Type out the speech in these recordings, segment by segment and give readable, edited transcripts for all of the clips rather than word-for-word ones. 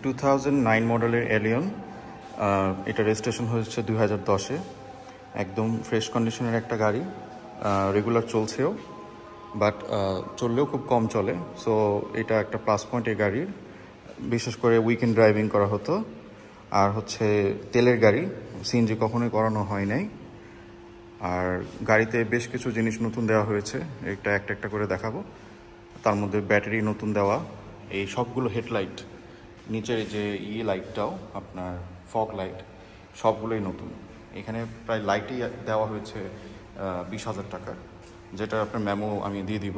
2009 মডেলের এলিয়ন। এটা রেজিস্ট্রেশন হয়েছে 2010-এ। একদম ফ্রেশ কন্ডিশনের একটা গাড়ি, রেগুলার চলছেও, বাট চললেও খুব কম চলে। সো এটা একটা প্লাস পয়েন্ট এই গাড়ির, বিশেষ করে উইকেন্ড ড্রাইভিং করা হতো। আর হচ্ছে তেলের গাড়ি, সিএনজি কখনোই করানো হয় নাই। আর গাড়িতে বেশ কিছু জিনিস নতুন দেওয়া হয়েছে, এটা একটা একটা করে দেখাবো। তার মধ্যে ব্যাটারি নতুন দেওয়া, এই সবগুলো হেডলাইট, নিচের যে লাইটটাও আপনার ফগ লাইট, সবগুলোই নতুন। এখানে প্রায় লাইটই দেওয়া হয়েছে 20,000 টাকার, যেটা আপনার মেমো আমি দিয়ে দিব,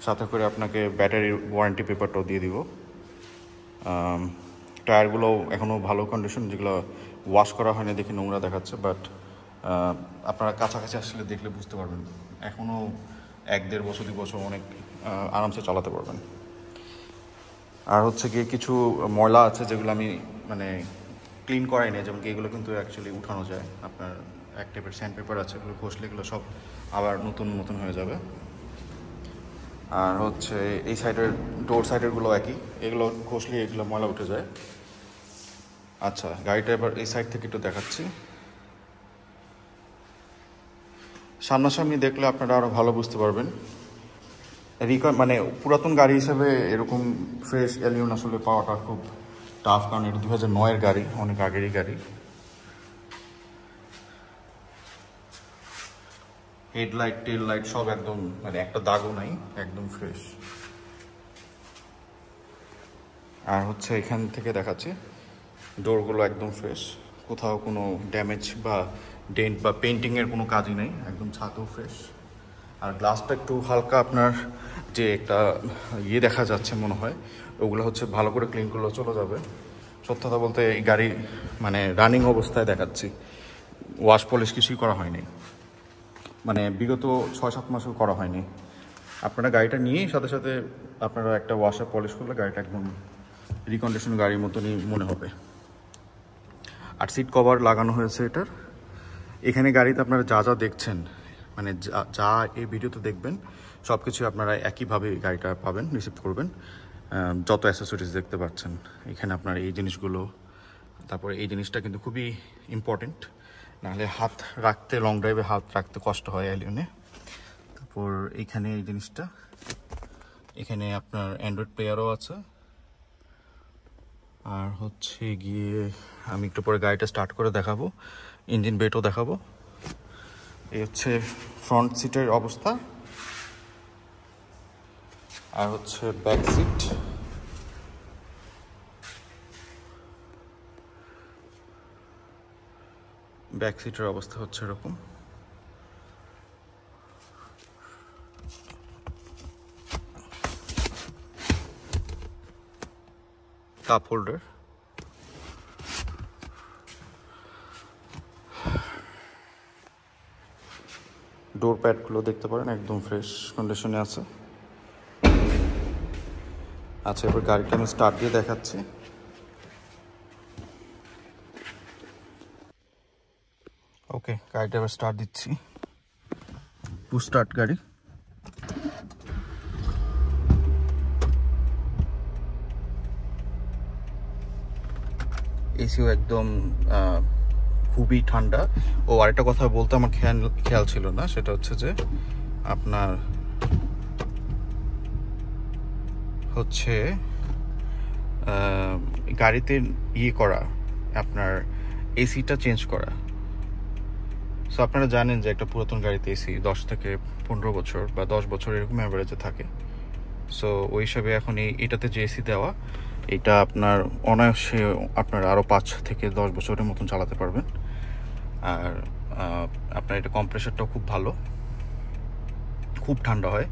সাথে করে আপনাকে ব্যাটারির ওয়ারেন্টি পেপারটাও দিয়ে দিব। টায়ারগুলোও এখনও ভালো কন্ডিশন, যেগুলো ওয়াশ করা হয়নি দেখে নোংরা দেখাচ্ছে, বাট আপনারা কাছাকাছি আসলে দেখলে বুঝতে পারবেন এখনও 1-1.5 বছর 2 বছর অনেক আরামসে চালাতে পারবেন। আর হচ্ছে গিয়ে কিছু ময়লা আছে যেগুলো আমি মানে ক্লিন করাই না, যেমন কি এগুলো কিন্তু অ্যাকচুয়ালি উঠানো যায়। আপনার এক টাইপের স্যান্ড পেপার আছে, এগুলো ঘষলে এগুলো সব আবার নতুন হয়ে যাবে। আর হচ্ছে এই সাইডের ডোর সাইডেরগুলো একই, এগুলো ঘষলে এগুলো ময়লা উঠে যায়। আচ্ছা, গাড়িটা এবার এই সাইড থেকে একটু দেখাচ্ছি। সামনাসামনি দেখলে আপনারা আরও ভালো বুঝতে পারবেন। মানে পুরাতন গাড়ি হিসেবে এরকম ফ্রেশ এলিয়ন আসলে পাওয়াটা খুব টাফ, কারণ এটা 2009-এর গাড়ি, অনেক আগেরই গাড়ি। হেডলাইট টেল লাইট সব একদম মানে একটা দাগও নাই, একদম ফ্রেশ। আর হচ্ছে এখান থেকে দেখাচ্ছি, ডোরগুলো একদম ফ্রেশ, কোথাও কোনো ড্যামেজ বা ডেন্ট বা পেন্টিংয়ের কোনো কাজই নেই, একদম ছাদও ফ্রেশ। আর গ্লাসটা একটু হালকা আপনার যে একটা দেখা যাচ্ছে মনে হয়, ওগুলো হচ্ছে ভালো করে ক্লিন করলেও চলে যাবে। সত্যি কথা বলতে এই গাড়ি মানে রানিং অবস্থায় দেখাচ্ছি, ওয়াশ পলিশ কিছুই করা হয়নি, মানে বিগত 6-7 মাসও করা হয়নি। আপনারা গাড়িটা নিয়েই সাথে সাথে আপনারা একটা ওয়াশার পলিশ করলে গাড়িটা একদম রিকন্ডিশন গাড়ির মতনই মনে হবে। আর সিট কভার লাগানো হয়েছে এটার। এখানে গাড়িতে আপনারা যা যা দেখছেন, মানে যা এই ভিডিওতে দেখবেন সব কিছু আপনারা একইভাবে গাড়িটা পাবেন, রিসিভ করবেন। যত অ্যাসেসরিজ দেখতে পাচ্ছেন এখানে আপনার এই জিনিসগুলো, তারপরে এই জিনিসটা কিন্তু খুবই ইম্পর্টেন্ট, নাহলে হাত রাখতে, লং ড্রাইভে হাত রাখতে কষ্ট হয় এলিয়নে। তারপর এইখানে এই জিনিসটা, এখানে আপনার অ্যান্ড্রয়েড প্লেয়ারও আছে। আর হচ্ছে গিয়ে আমি একটু পরে গাড়িটা স্টার্ট করে দেখাবো, ইঞ্জিন বেটও দেখাবো। এই হচ্ছে ফ্রন্ট সিটের অবস্থা। আর হচ্ছে ব্যাক সিট, ব্যাক সিটের অবস্থা হচ্ছে এরকম। কাপ হোল্ডার, ডোর প্যাডগুলো দেখতে পারেন একদম ফ্রেশ কন্ডিশনে আছে। আচ্ছা, এবার গাড়িটা আমি স্টার্ট দিয়ে দেখাচ্ছি। ওকে, গাড়িটা এবার স্টার্ট দিচ্ছি, পুশ স্টার্ট গাড়ি। এসিও একদম খুবই ঠান্ডা। ও আরেকটা কথা বলতে আমার খেয়াল ছিল না, সেটা হচ্ছে যে আপনার হচ্ছে গাড়িতে করা, আপনার এসিটা চেঞ্জ করা। সো আপনারা জানেন যে একটা পুরাতন গাড়িতে এসি 10 থেকে 15 বছর বা 10 বছর এরকম অ্যাভারেজে থাকে। সো ওই হিসাবে এখন এটাতে যে এসি দেওয়া, এটা আপনার অনায়াসে আপনার আরও 5 থেকে 10 বছরের মতন চালাতে পারবেন। আর আপনার এটা কম্প্রেসারটাও খুব ভালো, খুব ঠান্ডা হয়,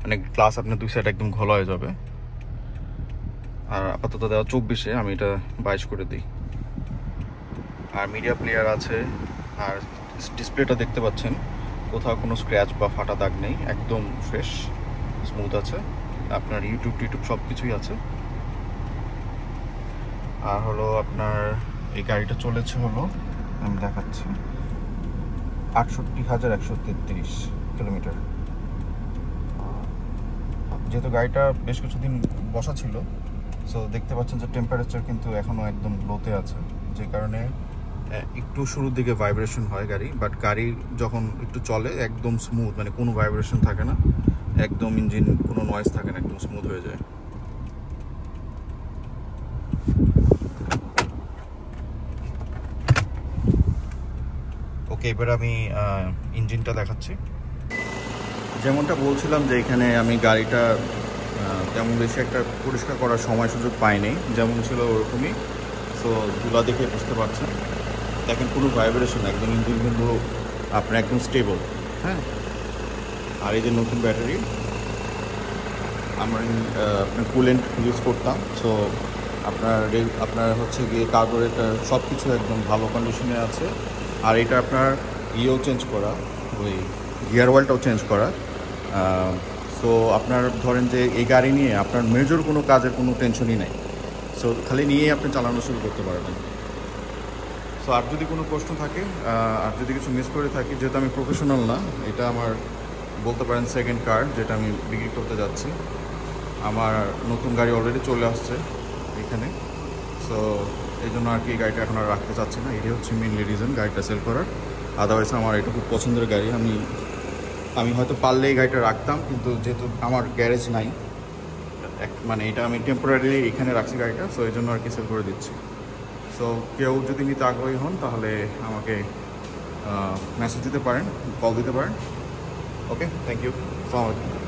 মানে গ্লাস আপনার 2 সাইড একদম ঘোলা হয়ে যাবে। আর আপাতত দেওয়া 24-এ, আমি এটা 22 করে দিই। আর মিডিয়া প্লেয়ার আছে, আর ডিসপ্লেটা দেখতে পাচ্ছেন কোথাও কোনো স্ক্র্যাচ বা ফাটা দাগ নেই, একদম ফ্রেশ স্মুথ আছে। আপনার ইউটিউব সব কিছুই আছে। আর হলো আপনার এই গাড়িটা চলেছে হলো, আমি দেখাচ্ছি, 68,133 কিলোমিটার। যেহেতু গাড়িটা বেশ কিছুদিন বসা ছিল, সো দেখতে পাচ্ছেন যে টেম্পারেচার কিন্তু এখনও একদম লোতে আছে, যে কারণে একটু শুরুর দিকে ভাইব্রেশন হয় গাড়ি, বাট গাড়ি যখন একটু চলে একদম স্মুথ, মানে কোনো ভাইব্রেশন থাকে না, একদম ইঞ্জিন কোনো নয়েজ থাকে না, একদম স্মুথ হয়ে যায়। ওকে, এবার আমি ইঞ্জিনটা দেখাচ্ছি। যেমনটা বলছিলাম যে এখানে আমি গাড়িটা তেমন বেশি একটা পরিষ্কার করার সময় সুযোগ পাইনি, যেমন ছিল ওরকমই। সো ধুলা দেখে বুঝতে পারছেন, দেখেন কোনো ভাইব্রেশন, একদম ইঞ্জিন কিন্তু আপনার একদম স্টেবল। হ্যাঁ, আর এই যে নতুন ব্যাটারি, আমরা আপনার কুলেন্ট ইউজ করতাম। সো আপনার হচ্ছে গিয়ে কার্বোরেটর সব কিছু একদম ভালো কন্ডিশনে আছে। আর এটা আপনার ইয়েও চেঞ্জ করা, ওই গিয়ার অয়েলটাও চেঞ্জ করা। সো আপনার ধরেন যে এই গাড়ি নিয়ে আপনার মেজর কোনো কাজের কোনো টেনশনই নাই। সো খালি নিয়েই আপনি চালানো শুরু করতে পারবেন। সো আর যদি কোনো প্রশ্ন থাকে, আর যদি কিছু মিস করে থাকি, যেহেতু আমি প্রফেশনাল না, এটা আমার বলতে পারেন সেকেন্ড কার যেটা আমি বিক্রি করতে যাচ্ছি। আমার নতুন গাড়ি অলরেডি চলে আসছে এখানে। সো এই জন্য আর কি গাড়িটা এখন আর রাখতে চাচ্ছি না, এটাই হচ্ছে মেনলি রিজন গাড়িটা সেল করার। আদারওয়াইজ আমার এটা খুব পছন্দের গাড়ি, আমি হয়তো পারলে এই গাড়িটা রাখতাম, কিন্তু যেহেতু আমার গ্যারেজ নাই, মানে এটা আমি টেম্পোরারিলি এখানে রাখছি গাড়িটা, সো এই জন্য আর কি সেল করে দিচ্ছি। সো কেউ যদি নিতে আগ্রহী হন তাহলে আমাকে মেসেজ দিতে পারেন, কল দিতে পারেন। ওকে, থ্যাংক ইউ, আসসালামু আলাইকুম।